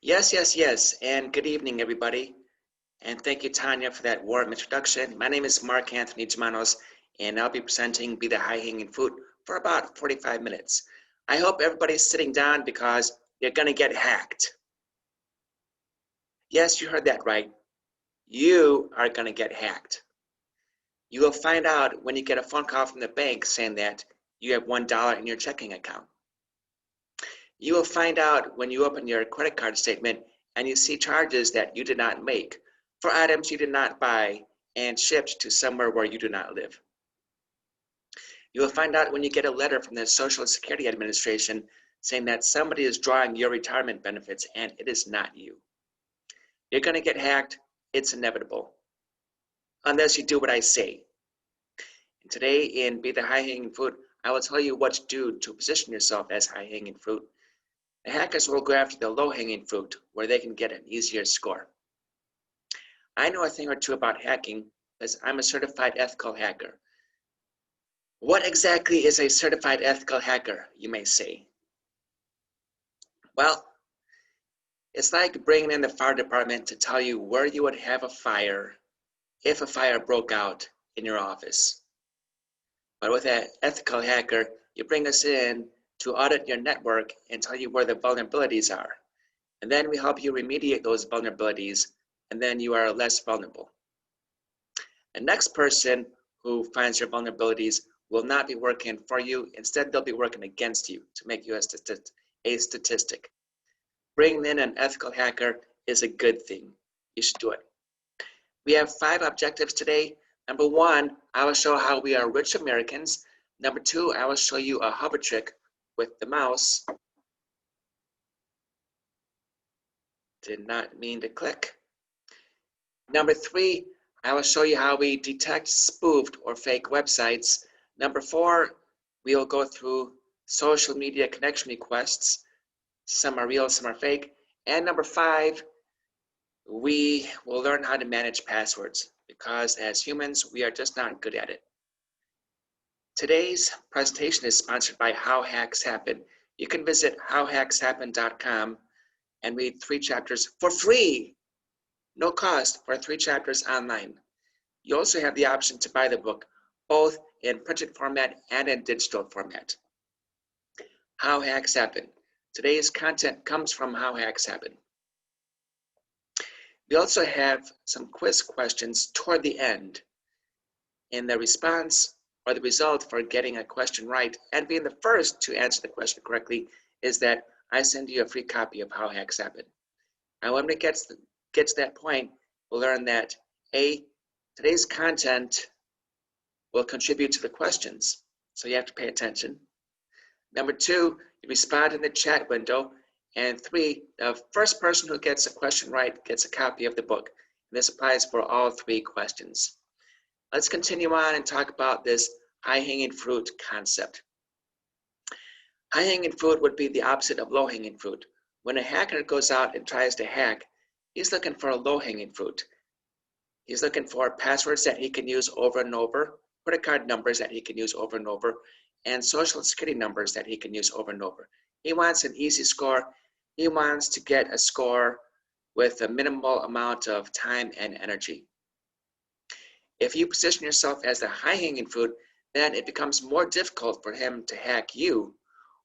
Yes, and good evening, everybody. And thank you, Tanya, for that warm introduction. My name is Mark Anthony Germanos, and I'll be presenting Be the High-Hanging Fruit for about 45 minutes. I hope everybody's sitting down because you're going to get hacked. Yes, you heard that right. You are going to get hacked. You will find out when you get a phone call from the bank saying that you have $1 in your checking account. You will find out when you open your credit card statement and you see charges that you did not make for items you did not buy and shipped to somewhere where you do not live. You will find out when you get a letter from the Social Security Administration saying that somebody is drawing your retirement benefits and it is not you. You're going to get hacked. It's inevitable. Unless you do what I say. And today in Be the High-Hanging Fruit, I will tell you what to do to position yourself as high-hanging fruit. The hackers will go after the low-hanging fruit where they can get an easier score. I know a thing or two about hacking because I'm a certified ethical hacker. What exactly is a certified ethical hacker, you may say? Well, it's like bringing in the fire department to tell you where you would have a fire if a fire broke out in your office. But with an ethical hacker, you bring us in to audit your network and tell you where the vulnerabilities are. And then we help you remediate those vulnerabilities, and then you are less vulnerable. The next person who finds your vulnerabilities will not be working for you. Instead, they'll be working against you to make you a statistic. Bringing in an ethical hacker is a good thing. You should do it. We have 5 objectives today. Number 1, I will show how we are rich Americans. Number 2, I will show you a hover trick with the mouse. Did not mean to click. Number 3, I will show you how we detect spoofed or fake websites. Number 4, we will go through social media connection requests. Some are real, some are fake. And number 5, we will learn how to manage passwords because as humans, we are just not good at it. Today's presentation is sponsored by HowHacksHappen. You can visit HowHacksHappen.com and read 3 chapters for free, no cost, for 3 chapters online. You also have the option to buy the book, both in printed format and in digital format. How Hacks Happen. Today's content comes from How Hacks Happen. We also have some quiz questions toward the end. And the response or the result for getting a question right and being the first to answer the question correctly is that I send you a free copy of How Hacks Happen. And when it gets to that point, we'll learn that A, today's content will contribute to the questions, so you have to pay attention. Number 2, you respond in the chat window. And 3, the first person who gets a question right gets a copy of the book. And this applies for all 3 questions. Let's continue on and talk about this high-hanging fruit concept. High-hanging fruit would be the opposite of low-hanging fruit. When a hacker goes out and tries to hack, he's looking for a low-hanging fruit. He's looking for passwords that he can use over and over, credit card numbers that he can use over and over, and social security numbers that he can use over and over. He wants an easy score. He wants to get a score with a minimal amount of time and energy. If you position yourself as the high-hanging fruit, then it becomes more difficult for him to hack you.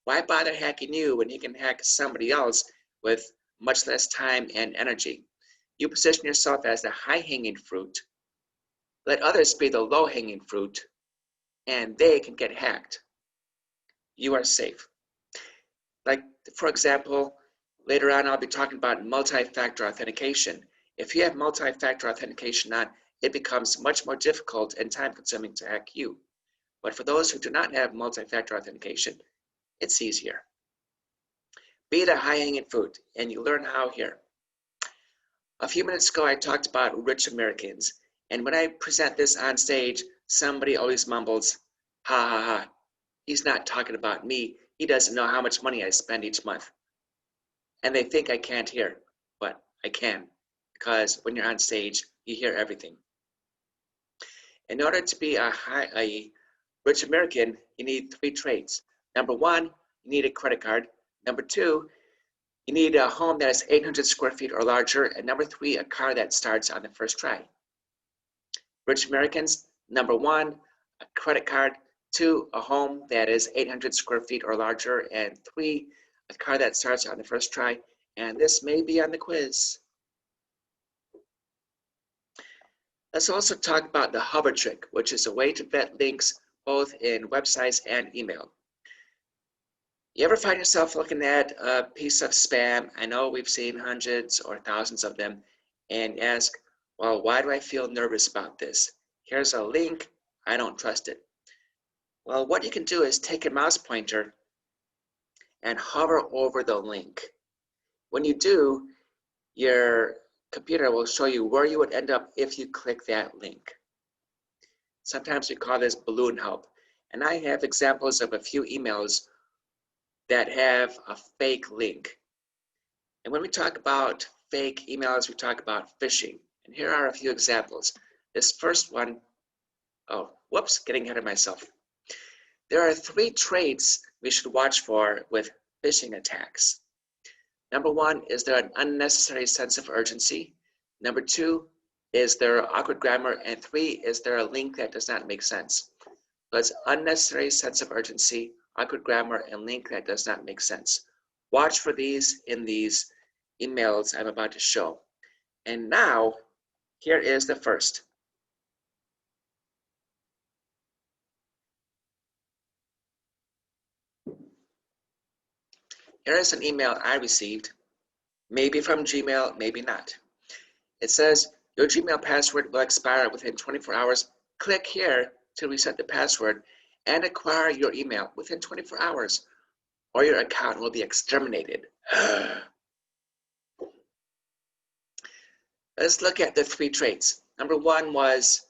Why bother hacking you when he can hack somebody else with much less time and energy? You position yourself as the high-hanging fruit. Let others be the low-hanging fruit, and they can get hacked. You are safe. Like, for example, later on I'll be talking about multi-factor authentication. If you have multi-factor authentication on, it becomes much more difficult and time-consuming to hack you. But for those who do not have multi-factor authentication, it's easier. Be the high-hanging fruit, and you learn how here. A few minutes ago, I talked about rich Americans, and when I present this on stage, somebody always mumbles, ha ha ha, he's not talking about me. He doesn't know how much money I spend each month. And they think I can't hear, but I can, because when you're on stage, you hear everything. In order to be a rich American, you need 3 traits. Number 1, you need a credit card. Number 2, You need a home that is 800 square feet or larger. And number 3, a car that starts on the first try. Rich Americans, number 1, a credit card. 2, a home that is 800 square feet or larger. And 3, a car that starts on the first try. And this may be on the quiz. Let's also talk about the hover trick, which is a way to vet links both in websites and email. You ever find yourself looking at a piece of spam? I know we've seen hundreds or thousands of them, and ask, well, why do I feel nervous about this? Here's a link, I don't trust it. Well, what you can do is take a mouse pointer and hover over the link. When you do, your computer will show you where you would end up if you click that link. Sometimes we call this balloon help, and I have examples of a few emails that have a fake link. And when we talk about fake emails, we talk about phishing. And here are a few examples. This first one, oh, whoops, getting ahead of myself. There are 3 traits we should watch for with phishing attacks. Number 1, is there an unnecessary sense of urgency? Number 2, is there awkward grammar? And 3, is there a link that does not make sense? So it's unnecessary sense of urgency, awkward grammar, and link that does not make sense. Watch for these in these emails I'm about to show. And now, here is the first. Here is an email I received, maybe from Gmail, maybe not. It says, your Gmail password will expire within 24 hours. Click here to reset the password and acquire your email within 24 hours, or your account will be exterminated. Let's look at the 3 traits. Number 1 was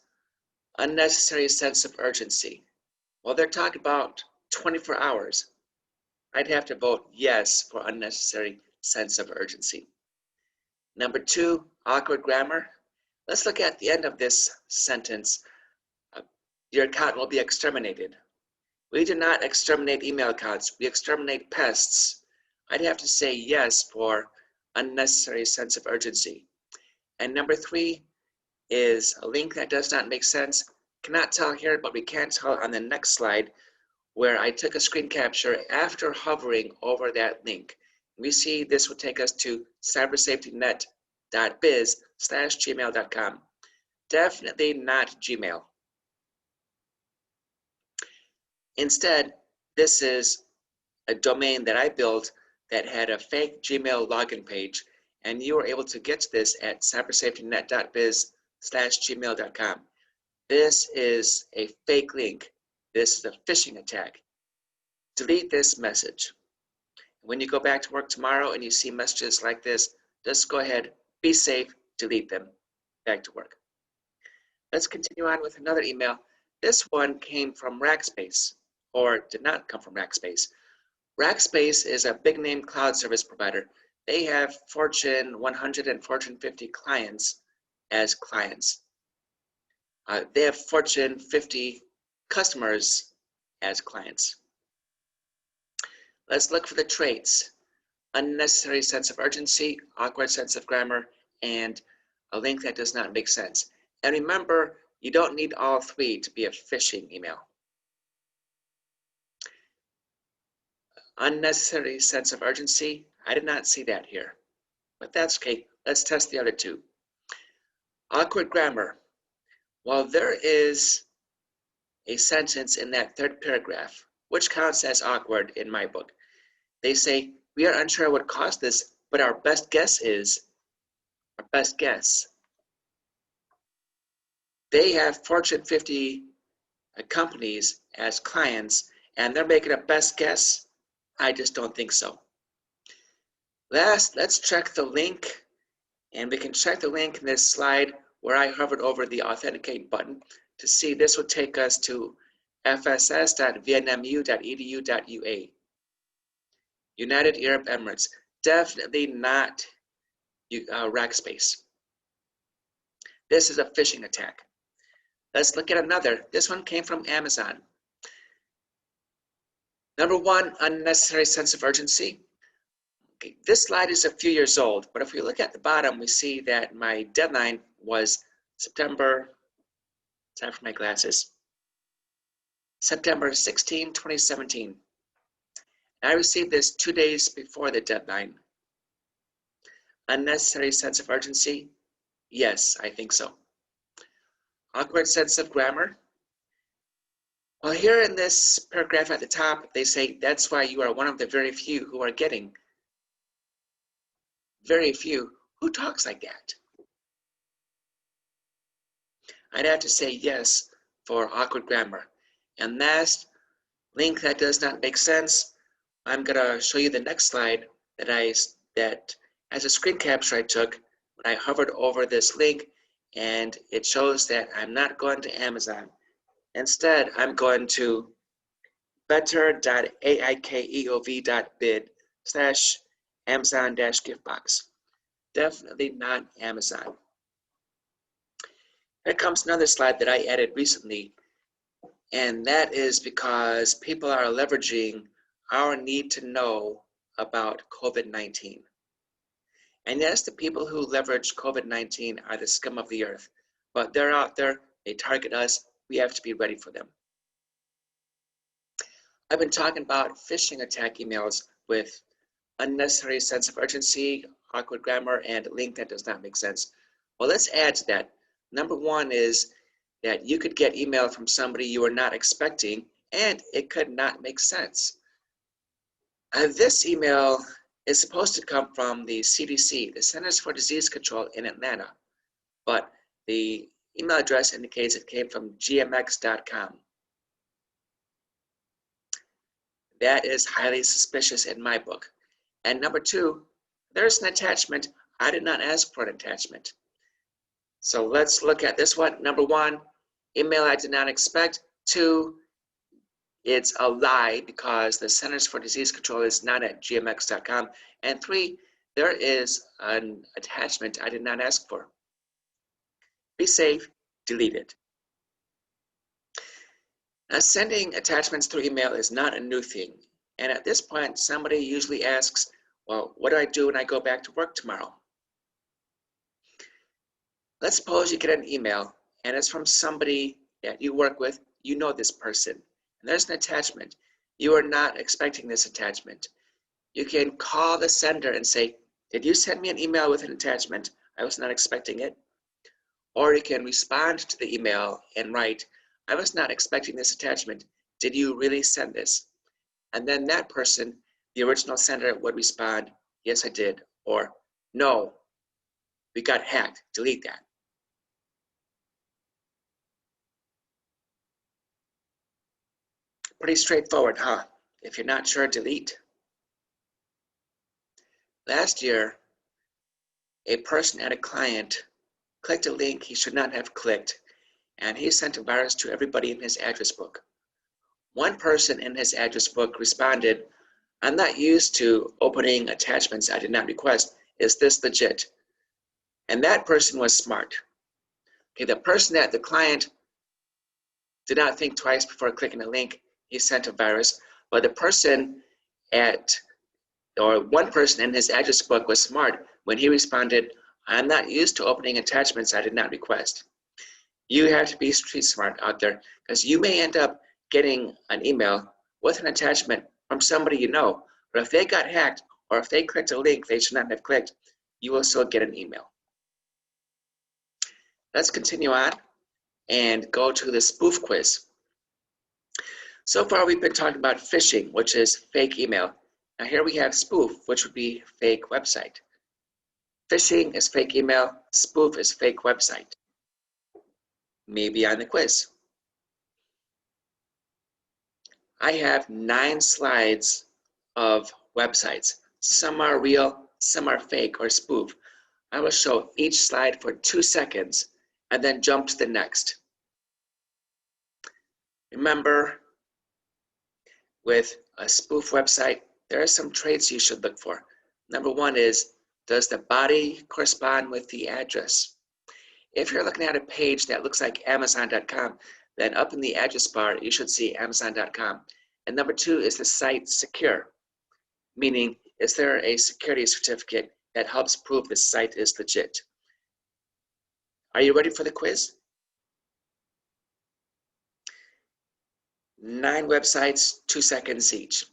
unnecessary sense of urgency. Well, they're talking about 24 hours. I'd have to vote yes for unnecessary sense of urgency. Number 2, awkward grammar. Let's look at the end of this sentence. Your account will be exterminated. We do not exterminate email accounts, we exterminate pests. I'd have to say yes for unnecessary sense of urgency. And number 3 is a link that does not make sense. Cannot tell here, but we can tell on the next slide, where I took a screen capture after hovering over that link. We see this will take us to cybersafetynet.biz/gmail.com. Definitely not Gmail. Instead, this is a domain that I built that had a fake Gmail login page, and you were able to get to this at cybersafetynet.biz/gmail.com. This is a fake link. This is a phishing attack. Delete this message. When you go back to work tomorrow and you see messages like this, just go ahead, be safe, delete them. Back to work. Let's continue on with another email. This one came from Rackspace, or did not come from Rackspace. Rackspace is a big name cloud service provider. They have Fortune 100 and Fortune 50 clients as clients. They have Fortune 50 customers as clients. Let's look for the traits: unnecessary sense of urgency, awkward sense of grammar, and a link that does not make sense. And remember, you don't need all 3 to be a phishing email. Unnecessary sense of urgency, I did not see that here, but that's okay. Let's test the other 2. Awkward grammar. Well, there is a sentence in that 3rd paragraph, which counts as awkward in my book. They say, we are unsure what caused this, but our best guess is, our best guess. They have Fortune 50 companies as clients, and they're making a best guess. I just don't think so. Last, let's check the link, and we can check the link in this slide where I hovered over the Authenticate button to see this would take us to fss.vietnamu.edu.ua. United Arab Emirates, definitely not Rackspace. This is a phishing attack. Let's look at another. This one came from Amazon. Number 1, unnecessary sense of urgency. Okay, this slide is a few years old, but if we look at the bottom, we see that my deadline was September, time for my glasses, September 16, 2017. And I received this 2 days before the deadline. Unnecessary sense of urgency? Yes, I think so. Awkward sense of grammar? Well, here in this paragraph at the top, they say that's why you are one of the very few who are getting. Very few. Who talks like that? I'd have to say yes for awkward grammar. And last, link that does not make sense. I'm gonna show you the next slide that has a screen capture I took when I hovered over this link, and it shows that I'm not going to Amazon. Instead, I'm going to better.aikeov.bid/Amazon-giftbox. Definitely not Amazon. Here comes another slide that I added recently, and that is because people are leveraging our need to know about COVID-19. And yes, the people who leverage COVID-19 are the scum of the earth, but they're out there, they target us, we have to be ready for them. I've been talking about phishing attack emails with unnecessary sense of urgency, awkward grammar, and a link that does not make sense. Well, let's add to that. Number one is that you could get email from somebody you were not expecting, and it could not make sense. This email is supposed to come from the CDC, the Centers for Disease Control in Atlanta, but the email address indicates it came from gmx.com. That is highly suspicious in my book. And number two, there's an attachment. I did not ask for an attachment. So let's look at this one. Number one, email I did not expect. Two, it's a lie because the Centers for Disease Control is not at gmx.com. And three, there is an attachment I did not ask for. Be safe, delete it. Now, sending attachments through email is not a new thing. And at this point, somebody usually asks, well, what do I do when I go back to work tomorrow? Let's suppose you get an email and it's from somebody that you work with, you know this person, and there's an attachment. You are not expecting this attachment. You can call the sender and say, did you send me an email with an attachment? I was not expecting it. Or you can respond to the email and write, I was not expecting this attachment. Did you really send this? And then that person, the original sender, would respond, yes, I did. Or, no, we got hacked. Delete that. Pretty straightforward, huh? If you're not sure, delete. Last year, a person at a client clicked a link he should not have clicked, and he sent a virus to everybody in his address book. One person in his address book responded, I'm not used to opening attachments I did not request. Is this legit? And that person was smart. Okay, the person at the client did not think twice before clicking a link. He sent a virus, but the person one person in his address book was smart when he responded, I'm not used to opening attachments I did not request. You have to be street smart out there because you may end up getting an email with an attachment from somebody you know, but if they got hacked or if they clicked a link they should not have clicked, you will still get an email. Let's continue on and go to the spoof quiz. So far we've been talking about phishing, which is fake email. Now here we have spoof, which would be fake website. Phishing is fake email, spoof is fake website. Maybe on the quiz. I have 9 slides of websites. Some are real, some are fake or spoof. I will show each slide for 2 seconds and then jump to the next. Remember, with a spoof website, there are some traits you should look for. Number one is, does the body correspond with the address? If you're looking at a page that looks like Amazon.com, then up in the address bar, you should see Amazon.com. And number two, is the site secure? Meaning, Is there a security certificate that helps prove the site is legit? Are you ready for the quiz? 9 websites, 2 seconds each.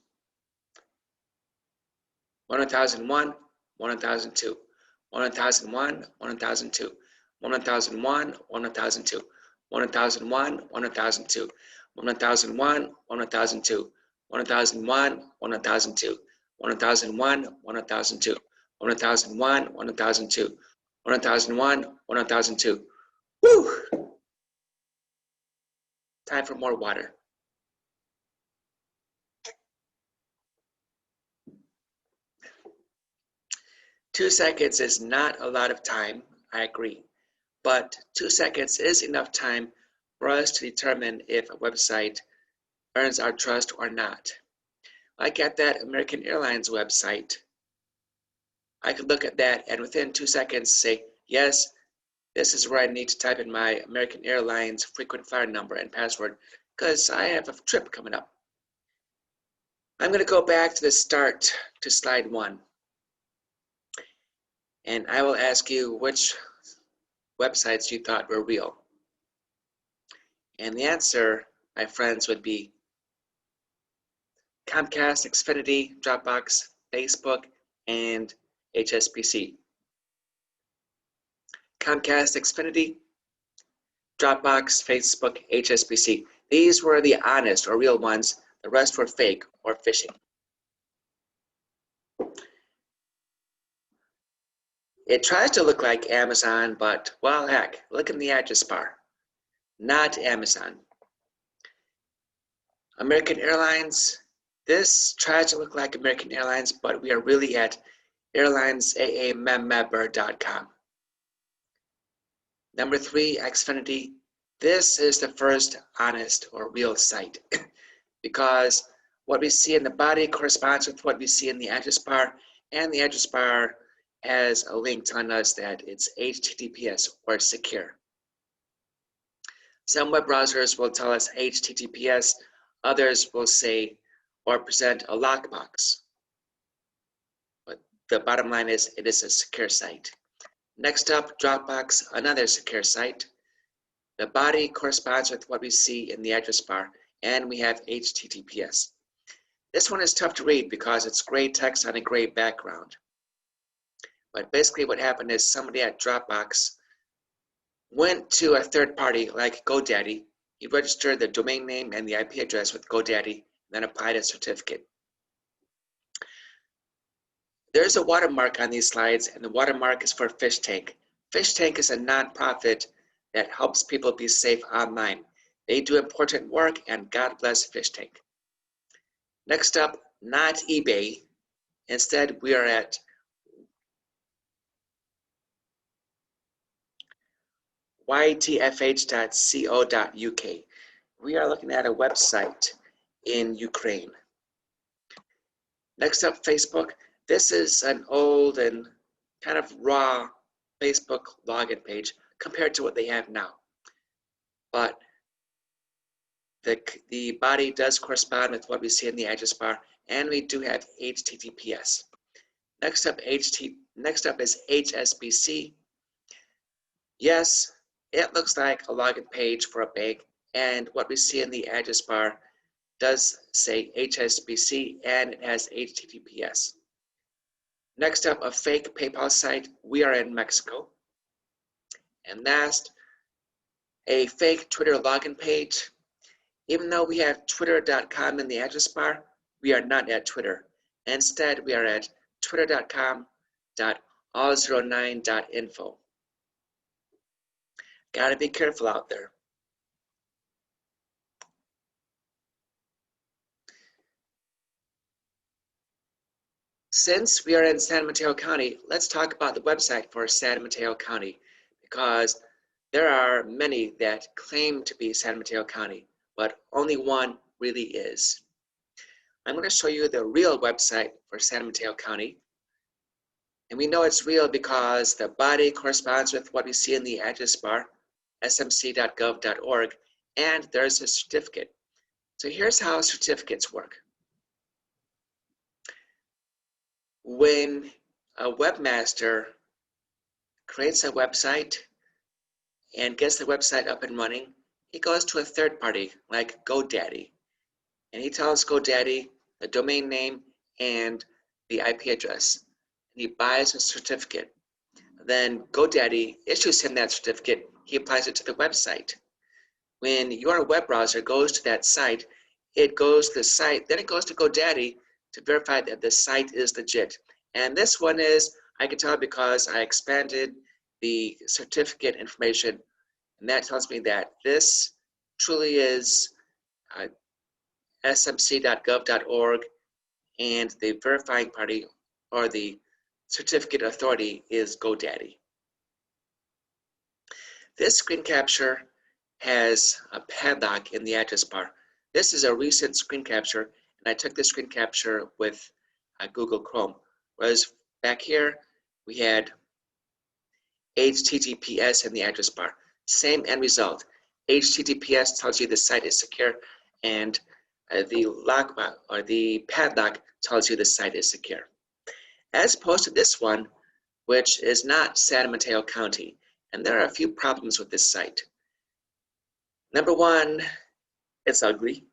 1001, 1002, 1001, 1002, 1001, 1002, 1001, 1002, 1001, 1002, 1001, 1002, 1001, 1002, 1001, 1002, 1001, 1002. Woo! Time for more water. Two seconds is not a lot of time, I agree, but 2 seconds is enough time for us to determine if a website earns our trust or not. Like at that American Airlines website, I could look at that and within 2 seconds say, yes, this is where I need to type in my American Airlines frequent flyer number and password because I have a trip coming up. I'm going to go back to the start to slide 1. And I will ask you which websites you thought were real. And the answer, my friends, would be Comcast, Xfinity, Dropbox, Facebook, and HSBC. Comcast, Xfinity, Dropbox, Facebook, HSBC. These were the honest or real ones. The rest were fake or phishing. It tries to look like Amazon, but, well, heck, look in the address bar. Not Amazon. American Airlines. This tries to look like American Airlines, but we are really at airlinesaamember.com. Number 3, Xfinity. This is the first honest or real site because what we see in the body corresponds with what we see in the address bar, and the address bar has a link telling us that it's HTTPS or secure. Some web browsers will tell us HTTPS, others will say or present a lockbox. But the bottom line is it is a secure site. Next up, Dropbox, another secure site. The body corresponds with what we see in the address bar, and we have HTTPS. This one is tough to read because it's gray text on a gray background. But basically what happened is somebody at Dropbox went to a third party like GoDaddy. He registered the domain name and the IP address with GoDaddy, then applied a certificate. There's a watermark on these slides, and the watermark is for Fish Tank. Fish Tank is a nonprofit that helps people be safe online. They do important work, and God bless Fish Tank. Next up, not eBay. Instead, we are at ytfh.co.uk. We are looking at a website in Ukraine. Next up, Facebook. This is an old and kind of raw Facebook login page compared to what they have now. But the body does correspond with what we see in the address bar, and we do have HTTPS. Next up is HSBC. Yes, it looks like a login page for a bank, and what we see in the address bar does say HSBC, and it has HTTPS. Next up, a fake PayPal site. We are in Mexico. And last, a fake Twitter login page. Even though we have twitter.com in the address bar, we are not at Twitter. Instead, we are at twitter.com.all09.info. Gotta be careful out there. Since we are in San Mateo County, let's talk about the website for San Mateo County, because there are many that claim to be San Mateo County, but only one really is. I'm going to show you the real website for San Mateo County. And we know it's real because the body corresponds with what we see in the address bar, smc.gov.org, and there's a certificate. So here's how certificates work. When a webmaster creates a website and gets the website up and running, he goes to a third party like GoDaddy, and he tells GoDaddy the domain name and the IP address, and he buys a certificate. Then GoDaddy issues him that certificate. He applies it to the website. When your web browser goes to that site, it goes to the site, then it goes to GoDaddy to verify that the site is legit. And this one is, I can tell because I expanded the certificate information, and that tells me that this truly is smc.gov.org, and the verifying party or the certificate authority is GoDaddy. This screen capture has a padlock in the address bar. This is a recent screen capture, and I took this screen capture with Google Chrome. Whereas back here, we had HTTPS in the address bar. Same end result. HTTPS tells you the site is secure, and the lock or the padlock tells you the site is secure. As opposed to this one, which is not San Mateo County, and there are a few problems with this site. Number one, it's ugly.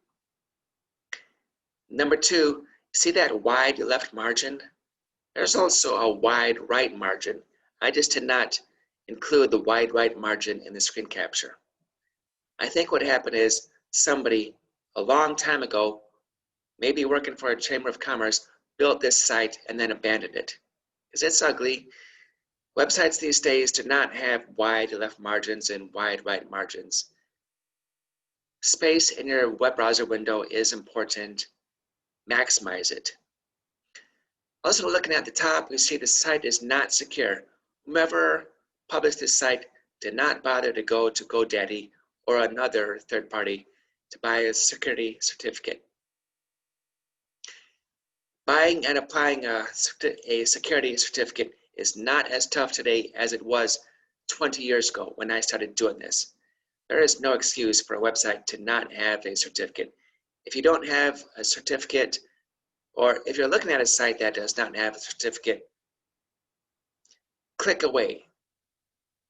Number two, see that wide left margin? There's also a wide right margin. I just did not include the wide right margin in the screen capture. I think what happened is somebody a long time ago, maybe working for a Chamber of Commerce, built this site and then abandoned it. Because it's ugly. Websites these days do not have wide left margins and wide right margins. Space in your web browser window is important. Maximize it. Also, looking at the top, we see the site is not secure. Whomever published this site did not bother to go to GoDaddy or another third party to buy a security certificate. Buying and applying a security certificate is not as tough today as it was 20 years ago when I started doing this. There is no excuse for a website to not have a certificate. If you don't have a certificate, or if you're looking at a site that does not have a certificate, click away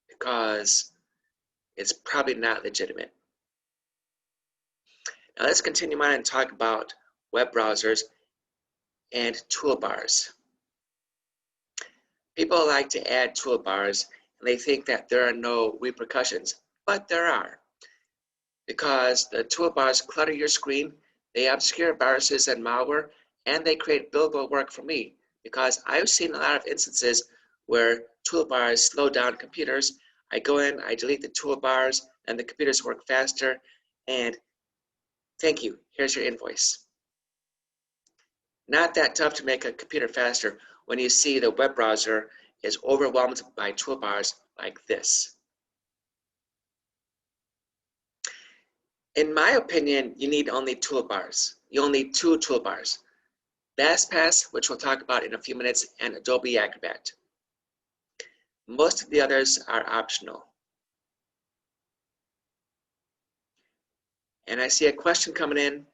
because it's probably not legitimate. Now let's continue on and talk about web browsers and toolbars. People like to add toolbars and they think that there are no repercussions, but there are. Because the toolbars clutter your screen, they obscure viruses and malware, and they create billable work for me. Because I've seen a lot of instances where toolbars slow down computers. I go in, I delete the toolbars, and the computers work faster, and thank you, here's your invoice. Not that tough to make a computer faster when you see the web browser is overwhelmed by toolbars like this. In my opinion, you need only toolbars. You only need 2 toolbars. LastPass, which we'll talk about in a few minutes, and Adobe Acrobat. Most of the others are optional. And I see a question coming in.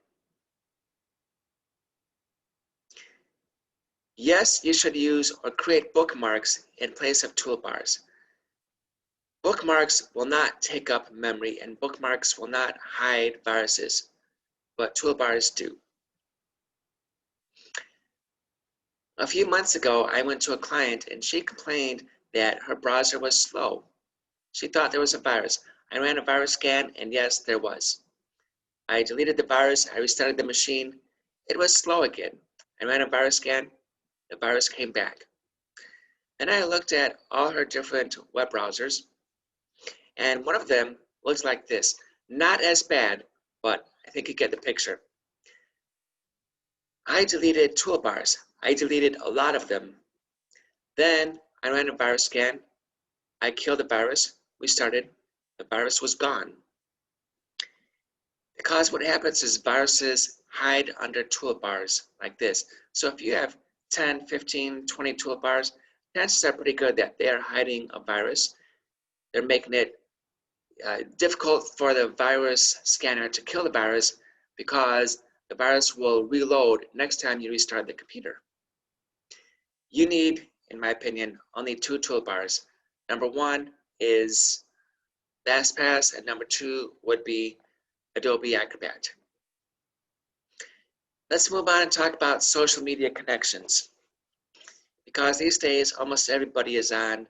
Yes, you should use or create bookmarks in place of toolbars. Bookmarks will not take up memory, and bookmarks will not hide viruses, but toolbars do. A few months ago, I went to a client and she complained that her browser was slow. She thought there was a virus. I ran a virus scan, and yes, there was. I deleted the virus, I restarted the machine. It was slow again. I ran a virus scan, the virus came back. Then I looked at all her different web browsers, and one of them looks like this. Not as bad, but I think you get the picture. I deleted toolbars. I deleted a lot of them. Then I ran a virus scan. I killed the virus, restarted, the virus was gone. Because what happens is viruses hide under toolbars like this. So if you have 10, 15, 20 toolbars, chances are pretty good that they are hiding a virus. They're making it difficult for the virus scanner to kill the virus because the virus will reload next time you restart the computer. You need, in my opinion, only two toolbars. Number one is LastPass, and number two would be Adobe Acrobat. Let's move on and talk about social media connections. Because these days, almost everybody is on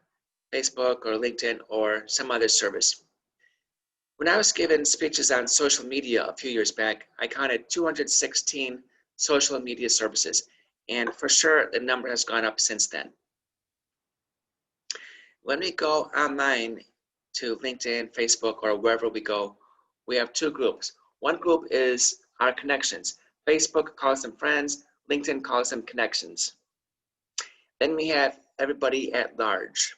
Facebook or LinkedIn or some other service. When I was given speeches on social media a few years back, I counted 216 social media services, and for sure the number has gone up since then. When we go online to LinkedIn, Facebook, or wherever we go, we have two groups. One group is our connections. Facebook calls them friends, LinkedIn calls them connections. Then we have everybody at large.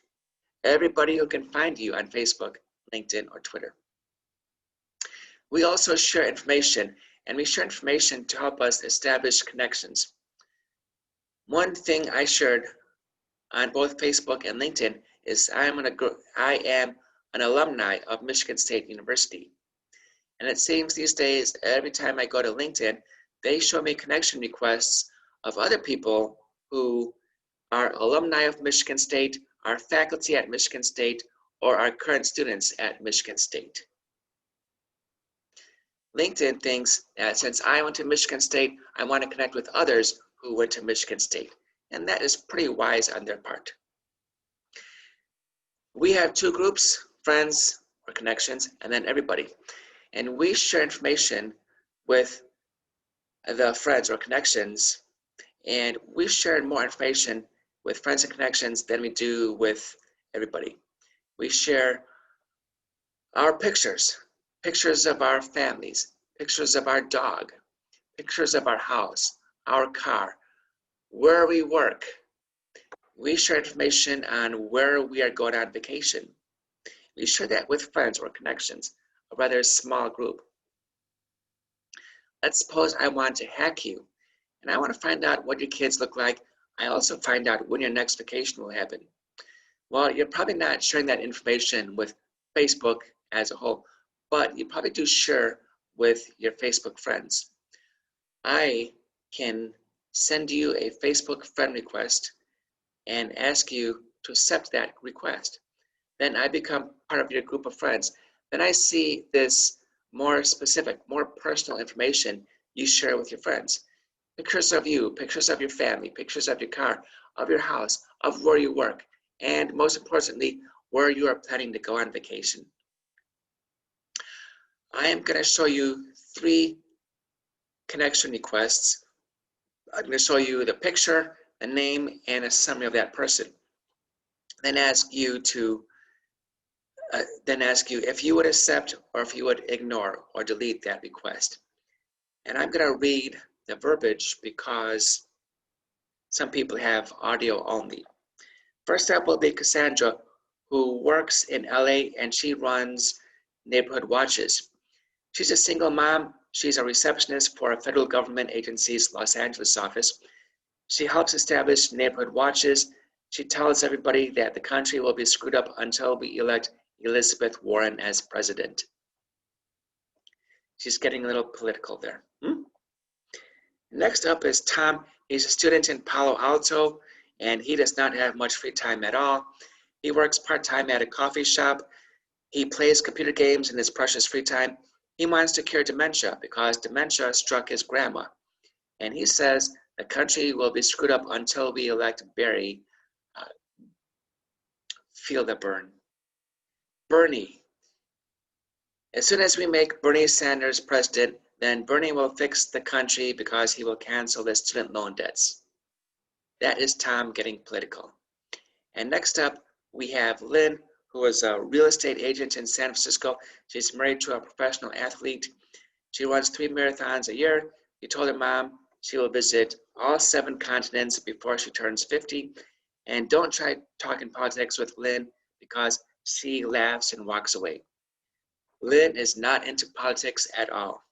Everybody who can find you on Facebook, LinkedIn, or Twitter. We also share information, and we share information to help us establish connections. One thing I shared on both Facebook and LinkedIn is I am an alumni of Michigan State University. And it seems these days, every time I go to LinkedIn, they show me connection requests of other people who are alumni of Michigan State, are faculty at Michigan State, or are current students at Michigan State. LinkedIn thinks that since I went to Michigan State, I want to connect with others who went to Michigan State. And that is pretty wise on their part. We have two groups, friends or connections, and then everybody. And we share information with the friends or connections, and we share more information with friends and connections than we do with everybody. We share our pictures of our families, pictures of our dog, pictures of our house, our car, where we work. We share information on where we are going on vacation. We share that with friends or connections, a rather small group. Let's suppose I want to hack you, and I want to find out what your kids look like. I also find out when your next vacation will happen. Well, you're probably not sharing that information with Facebook as a whole, but you probably do share with your Facebook friends. I can send you a Facebook friend request and ask you to accept that request. Then I become part of your group of friends. Then I see this more specific, more personal information you share with your friends. Pictures of you, pictures of your family, pictures of your car, of your house, of where you work, and most importantly, where you are planning to go on vacation. I am going to show you 3 connection requests. I'm going to show you the picture, the name, and a summary of that person. Then ask you if you would accept or if you would ignore or delete that request. And I'm going to read the verbiage because some people have audio only. First up will be Cassandra, who works in LA and she runs neighborhood watches. She's a single mom. She's a receptionist for a federal government agency's Los Angeles office. She helps establish neighborhood watches. She tells everybody that the country will be screwed up until we elect Elizabeth Warren as president. She's getting a little political there. Next up is Tom. He's a student in Palo Alto, and he does not have much free time at all. He works part-time at a coffee shop. He plays computer games in his precious free time. He wants to cure dementia because dementia struck his grandma. And he says the country will be screwed up until we elect Barry. Feel the burn. Bernie. As soon as we make Bernie Sanders president, then Bernie will fix the country because he will cancel the student loan debts. That is Tom getting political. And next up, we have Lynn, who is a real estate agent in San Francisco. She's married to a professional athlete. She runs 3 marathons a year. She told her mom she will visit all 7 continents before she turns 50. And don't try talking politics with Lynn because she laughs and walks away. Lynn is not into politics at all.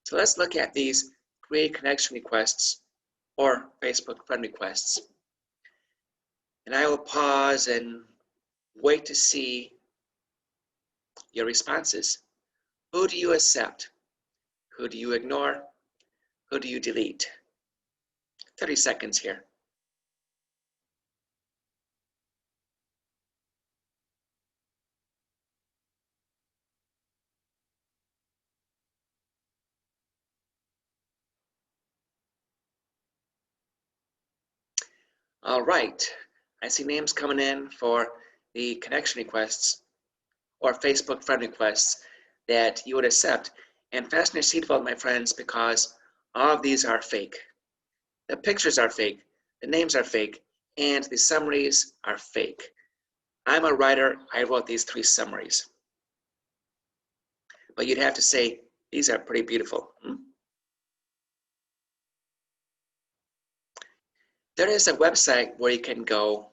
So let's look at these 3 connection requests or Facebook friend requests. And I will pause and wait to see your responses. Who do you accept? Who do you ignore? Who do you delete? 30 seconds here. All right, I see names coming in for the connection requests or Facebook friend requests that you would accept. And fasten your seatbelt, my friends, because all of these are fake. The pictures are fake, the names are fake, and the summaries are fake. I'm a writer, I wrote these 3 summaries. But you'd have to say, these are pretty beautiful. There is a website where you can go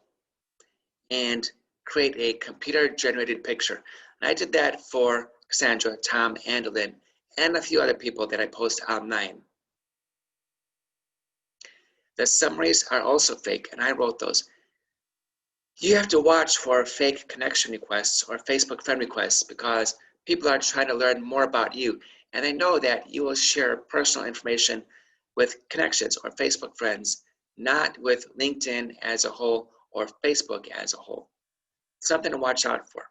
and create a computer-generated picture. And I did that for Cassandra, Tom, and Lynn, and a few other people that I post online. The summaries are also fake, and I wrote those. You have to watch for fake connection requests or Facebook friend requests because people are trying to learn more about you, and they know that you will share personal information with connections or Facebook friends, not with LinkedIn as a whole or Facebook as a whole. Something to watch out for.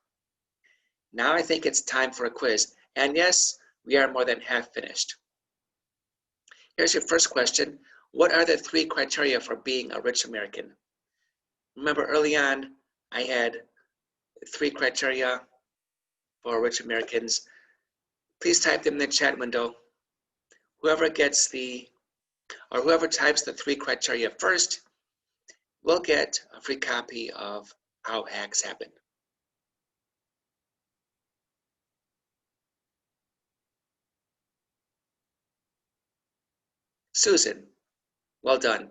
Now I think it's time for a quiz, and yes, we are more than half finished. Here's your first question. What are the 3 criteria for being a rich American? Remember early on, I had 3 criteria for rich Americans. Please type them in the chat window. Whoever types the 3 criteria first will get a free copy of How Hacks Happen. Susan, well done.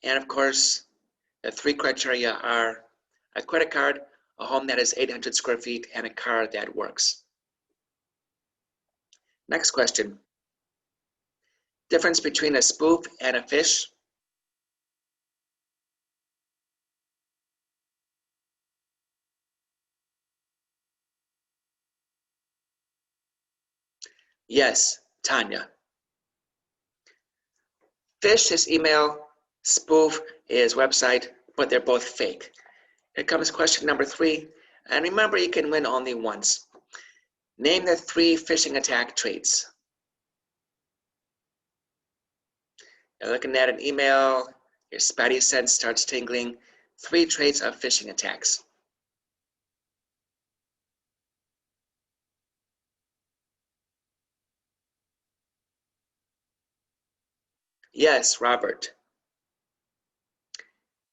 And of course, the 3 criteria are a credit card, a home that is 800 square feet, and a car that works. Next question. Difference between a spoof and a phish? Yes, Tanya. Phish is email, spoof is website, but they're both fake. Here comes question number 3, and remember you can win only once. Name the 3 phishing attack traits. You're looking at an email, your spidey sense starts tingling. 3 traits of phishing attacks. Yes, Robert.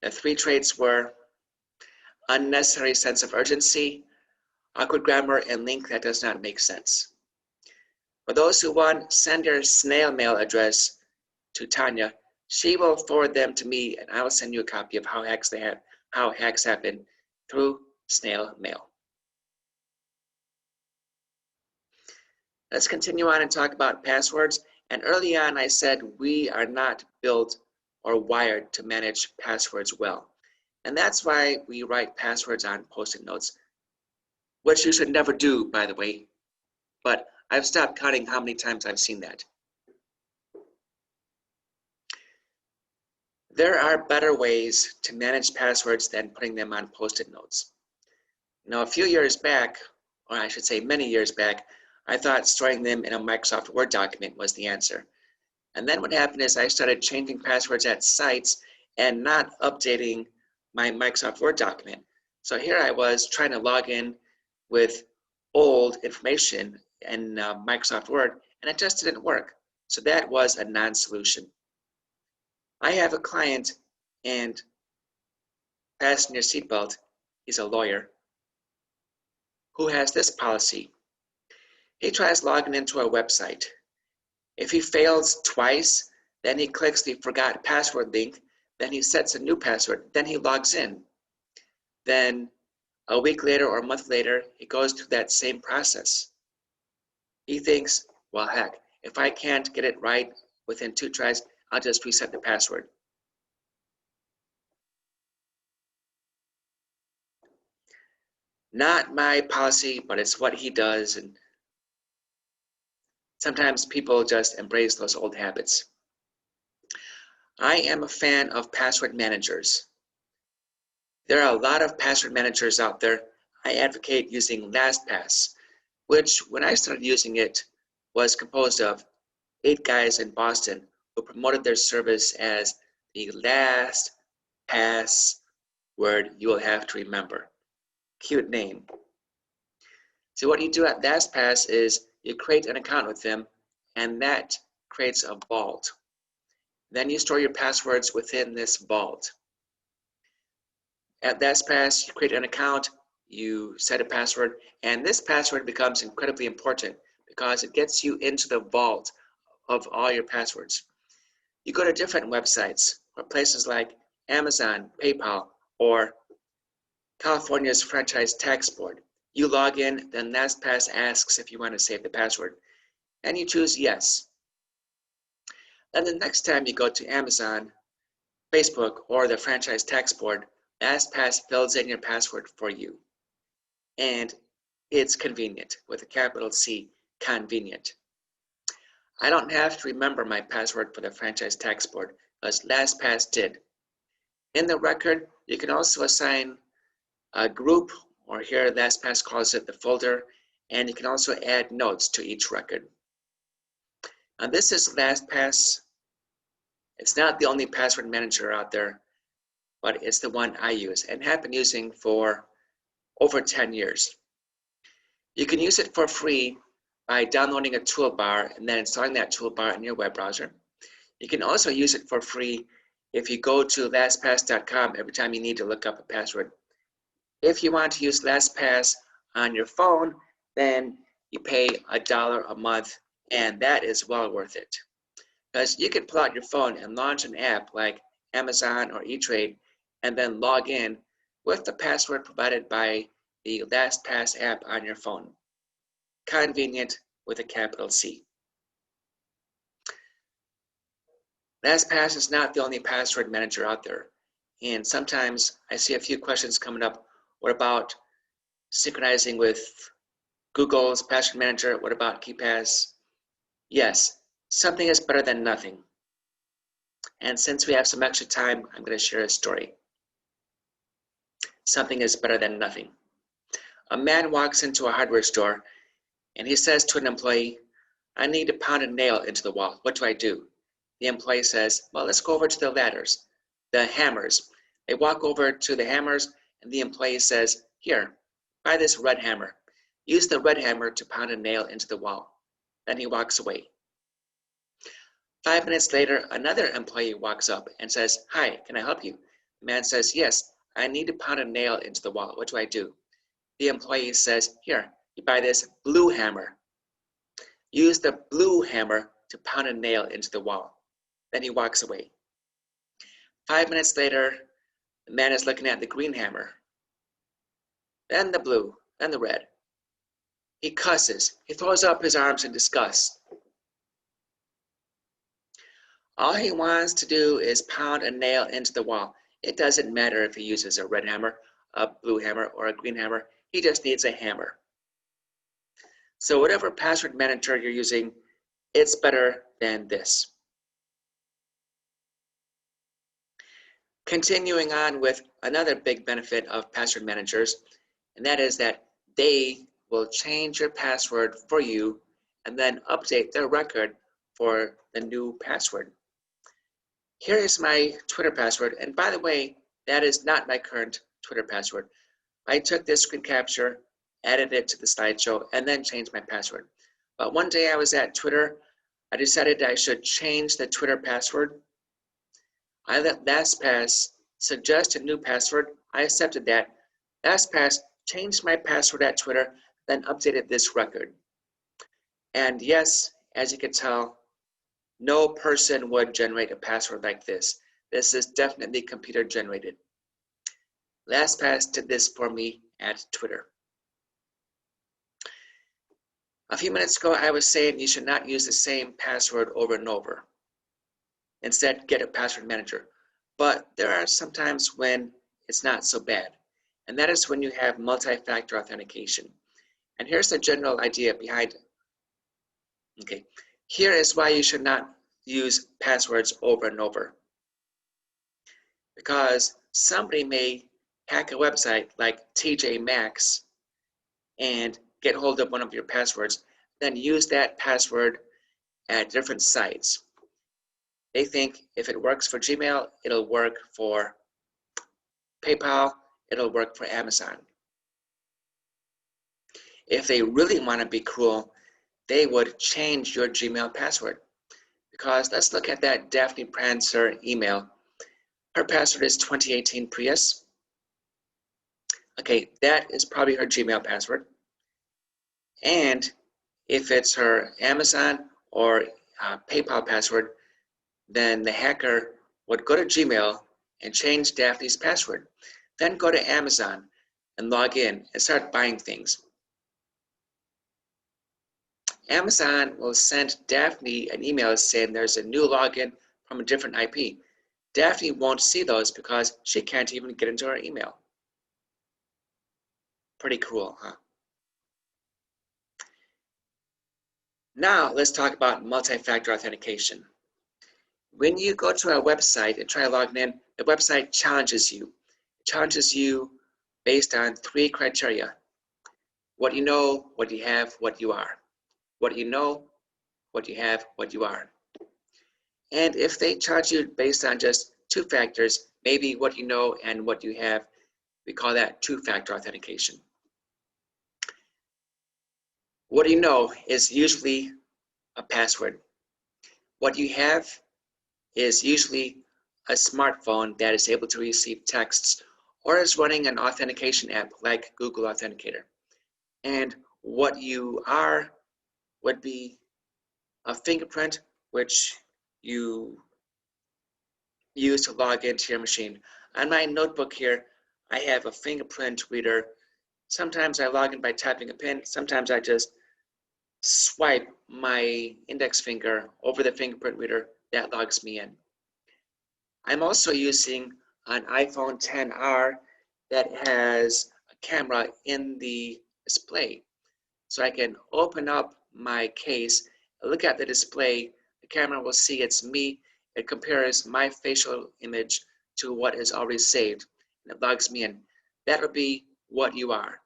The 3 traits were unnecessary sense of urgency, awkward grammar, and link that does not make sense. For those who won, send your snail mail address to Tanya. She will forward them to me, and I will send you a copy of How Hacks Happen through snail mail. Let's continue on and talk about passwords. And early on, I said we are not built or wired to manage passwords well. And that's why we write passwords on Post-it notes, which you should never do, by the way. But I've stopped counting how many times I've seen that. There are better ways to manage passwords than putting them on Post-it notes. Now, a few years back, or I should say many years back, I thought storing them in a Microsoft Word document was the answer. And then what happened is I started changing passwords at sites and not updating my Microsoft Word document. So here I was trying to log in with old information in Microsoft Word, and it just didn't work. So that was a non-solution. I have a client, and fasten your seatbelt, he's a lawyer, who has this policy. He tries logging into a website. If he fails twice, then he clicks the forgot password link, then he sets a new password, then he logs in. Then a week later or a month later, he goes through that same process. He thinks, well, heck, if I can't get it right within 2 tries, I'll just reset the password. Not my policy, but it's what he does, and sometimes people just embrace those old habits. I am a fan of password managers. There are a lot of password managers out there. I advocate using LastPass, which when I started using it was composed of 8 guys in Boston who promoted their service as the last password you will have to remember. Cute name. So what you do at LastPass is you create an account with them, and that creates a vault. Then you store your passwords within this vault. At LastPass, you create an account, you set a password, and this password becomes incredibly important because it gets you into the vault of all your passwords. You go to different websites or places like Amazon, PayPal, or California's Franchise Tax Board. You log in, then LastPass asks if you want to save the password, and you choose yes. Then the next time you go to Amazon, Facebook, or the Franchise Tax Board, LastPass fills in your password for you. And it's convenient, with a capital C, convenient. I don't have to remember my password for the Franchise Tax Board, because LastPass did. In the record, you can also assign a group, or here LastPass calls it the folder, and you can also add notes to each record. Now this is LastPass. It's not the only password manager out there, but it's the one I use and have been using for over 10 years. You can use it for free by downloading a toolbar and then installing that toolbar in your web browser. You can also use it for free if you go to lastpass.com every time you need to look up a password. If you want to use LastPass on your phone, then you pay $1 a month, and that is well worth it. Because you can pull out your phone and launch an app like Amazon or E-Trade and then log in with the password provided by the LastPass app on your phone. Convenient with a capital C. LastPass is not the only password manager out there. And sometimes I see a few questions coming up. What about synchronizing with Google's password manager? What about KeePass? Yes, something is better than nothing. And since we have some extra time, I'm going to share a story. Something is better than nothing. A man walks into a hardware store and he says to an employee, I need to pound a nail into the wall. What do I do? The employee says, well, let's go over to the ladders, the hammers. They walk over to the hammers and the employee says, here, buy this red hammer. Use the red hammer to pound a nail into the wall. Then he walks away. 5 minutes later, another employee walks up and says, hi, can I help you? The man says, yes, I need to pound a nail into the wall. What do I do? The employee says, here, you buy this blue hammer. Use the blue hammer to pound a nail into the wall. Then he walks away. 5 minutes later, the man is looking at the green hammer, then the blue, then the red. He cusses. He throws up his arms in disgust. All he wants to do is pound a nail into the wall. It doesn't matter if he uses a red hammer, a blue hammer, or a green hammer. He just needs a hammer. So whatever password manager you're using, it's better than this. Continuing on with another big benefit of password managers, and that is that they will change your password for you and then update their record for the new password. Here is my Twitter password, and by the way, that is not my current Twitter password. I took this screen capture, added it to the slideshow, and then changed my password. But one day I was at Twitter, I decided I should change the Twitter password. I let LastPass suggest a new password. I accepted that. LastPass changed my password at Twitter, then updated this record. And yes, as you can tell, no person would generate a password like this. This is definitely computer generated. LastPass did this for me at Twitter. A few minutes ago, I was saying you should not use the same password over and over. Instead, get a password manager. But there are some times when it's not so bad. And that is when you have multi-factor authentication. And here's the general idea behind it. Okay, here is why you should not use passwords over and over. Because somebody may hack a website like TJ Maxx and get hold of one of your passwords, then use that password at different sites. They think if it works for Gmail, it'll work for PayPal, it'll work for Amazon. If they really want to be cruel, they would change your Gmail password. Because let's look at that Daphne Prancer email. Her password is 2018 Prius. Okay, that is probably her Gmail password. And if it's her Amazon or PayPal password, then the hacker would go to Gmail and change Daphne's password. Then go to Amazon and log in and start buying things. Amazon will send Daphne an email saying there's a new login from a different IP. Daphne won't see those because she can't even get into her email. Pretty cruel, huh? Now let's talk about multi-factor authentication. When you go to a website and try logging in, the website challenges you. It challenges you based on 3 criteria. What you know, what you have, what you are. What you know, what you have, what you are. And if they charge you based on just 2 factors, maybe what you know and what you have, we call that 2-factor authentication. What you know is usually a password. What you have is usually a smartphone that is able to receive texts or is running an authentication app like Google Authenticator. And what you are would be a fingerprint which you use to log into your machine. On my notebook here, I have a fingerprint reader. Sometimes I log in by tapping a pin. Sometimes I just swipe my index finger over the fingerprint reader. That logs me in. I'm also using an iPhone XR that has a camera in the display. So I can open up my case, look at the display, the camera will see it's me. It compares my facial image to what is already saved, and it logs me in. That'll be what you are,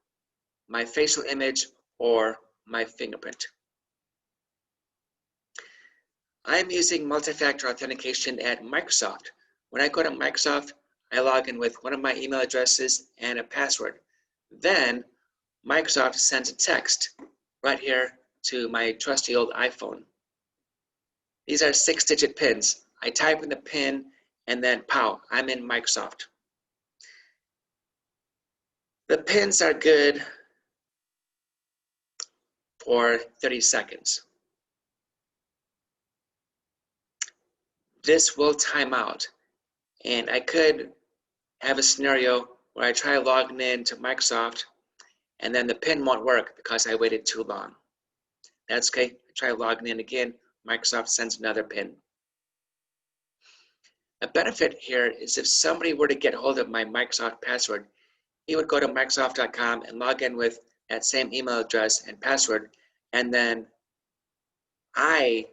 my facial image or my fingerprint. I'm using multi-factor authentication at Microsoft. When I go to Microsoft, I log in with one of my email addresses and a password. Then Microsoft sends a text right here to my trusty old iPhone. These are 6-digit pins. I type in the pin and then pow, I'm in Microsoft. The pins are good for 30 seconds. This will time out, and I could have a scenario where I try logging in to Microsoft and then the pin won't work because I waited too long. That's okay. I try logging in again. Microsoft sends another pin. A benefit here is if somebody were to get hold of my Microsoft password, he would go to Microsoft.com and log in with that same email address and password, and then I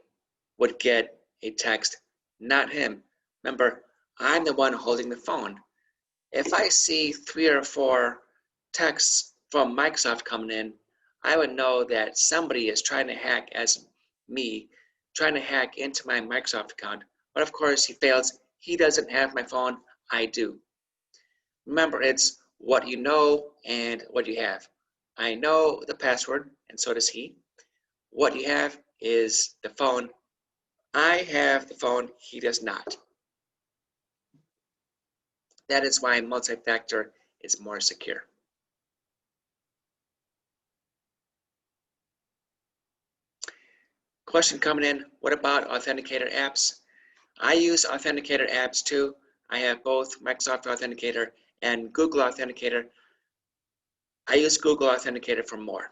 would get a text, not him. Remember, I'm the one holding the phone. If I see 3 or 4 texts from Microsoft coming in, I would know that somebody is trying to hack as me, trying to hack into my Microsoft account. But of course, he fails. He doesn't have my phone. I do. Remember, it's what you know and what you have. I know the password, and so does he. What you have is the phone. I have the phone. He does not. That is why multi-factor is more secure. Question coming in, what about Authenticator apps? I use Authenticator apps too. I have both Microsoft Authenticator and Google Authenticator. I use Google Authenticator for more.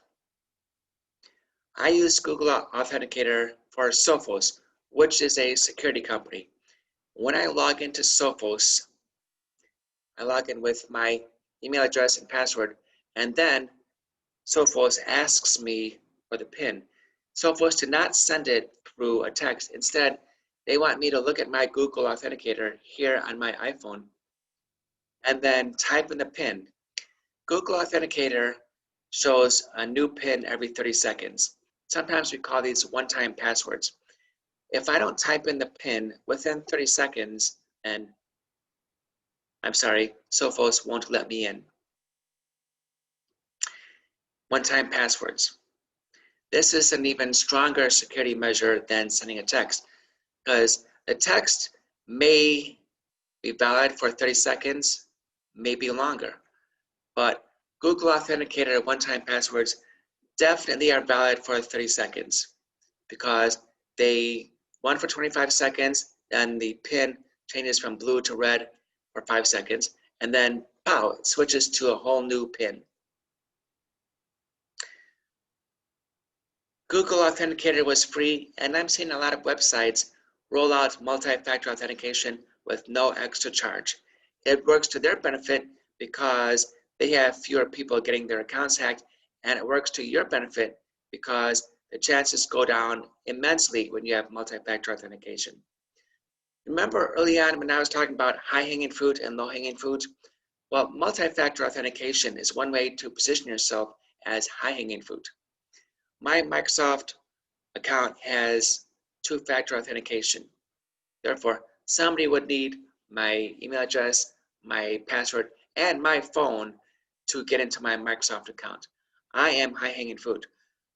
I use Google Authenticator for Sophos, which is a security company. When I log into Sophos, I log in with my email address and password, and then Sophos asks me for the PIN. Sophos did not send it through a text. Instead, they want me to look at my Google Authenticator here on my iPhone and then type in the PIN. Google Authenticator shows a new PIN every 30 seconds. Sometimes we call these one-time passwords. If I don't type in the PIN within 30 seconds, then I'm sorry, Sophos won't let me in. One-time passwords. This is an even stronger security measure than sending a text, because the text may be valid for 30 seconds, maybe longer, but Google Authenticator one-time passwords definitely are valid for 30 seconds because they run for 25 seconds, then the pin changes from blue to red for 5 seconds, and then pow, it switches to a whole new pin. Google Authenticator was free, and I'm seeing a lot of websites roll out multi-factor authentication with no extra charge. It works to their benefit because they have fewer people getting their accounts hacked, and it works to your benefit because the chances go down immensely when you have multi-factor authentication. Remember early on when I was talking about high-hanging fruit and low-hanging fruit? Well, multi-factor authentication is one way to position yourself as high-hanging fruit. My Microsoft account has two-factor authentication. Therefore, somebody would need my email address, my password, and my phone to get into my Microsoft account. I am high-hanging fruit.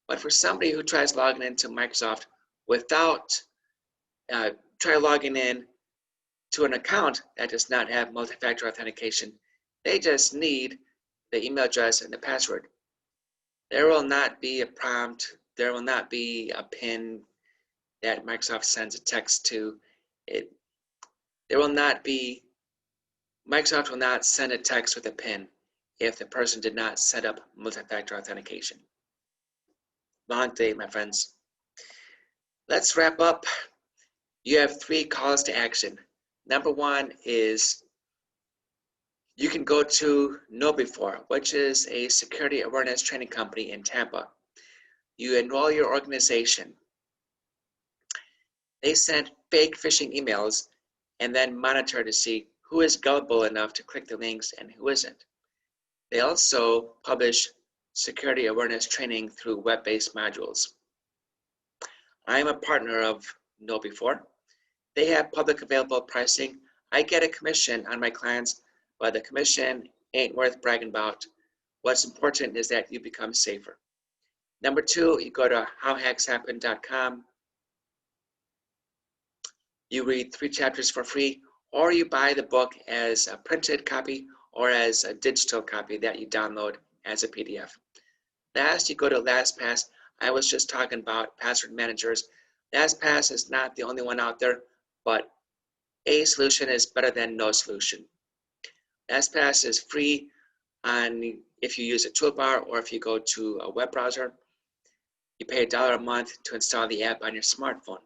But for somebody who tries logging into Microsoft without try logging in to an account that does not have multi-factor authentication, they just need the email address and the password. There will not be a prompt. There will not be a pin that Microsoft sends a text to. There will not be, Microsoft will not send a text with a pin if the person did not set up multi-factor authentication. Long day, my friends. Let's wrap up. You have 3 calls to action. Number 1 is you can go to KnowBe4, which is a security awareness training company in Tampa. You enroll your organization. They send fake phishing emails and then monitor to see who is gullible enough to click the links and who isn't. They also publish security awareness training through web-based modules. I am a partner of KnowBe4. They have public available pricing. I get a commission on my clients, but the commission ain't worth bragging about. What's important is that you become safer. Number 2, you go to HowHacksHappen.com. You read 3 chapters for free, or you buy the book as a printed copy or as a digital copy that you download as a PDF. Last, you go to LastPass. I was just talking about password managers. LastPass is not the only one out there, but a solution is better than no solution. LastPass is free if you use a toolbar or if you go to a web browser. You pay $1 a month to install the app on your smartphone.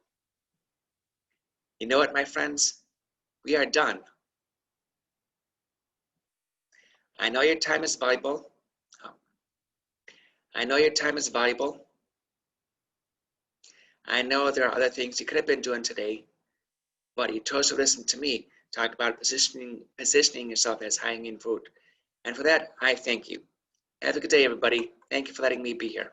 You know what, my friends? We are done. I know your time is valuable. I know your time is valuable. I know there are other things you could have been doing today, but you chose to listen to me talk about positioning yourself as high-hanging fruit. And for that, I thank you. Have a good day, everybody. Thank you for letting me be here.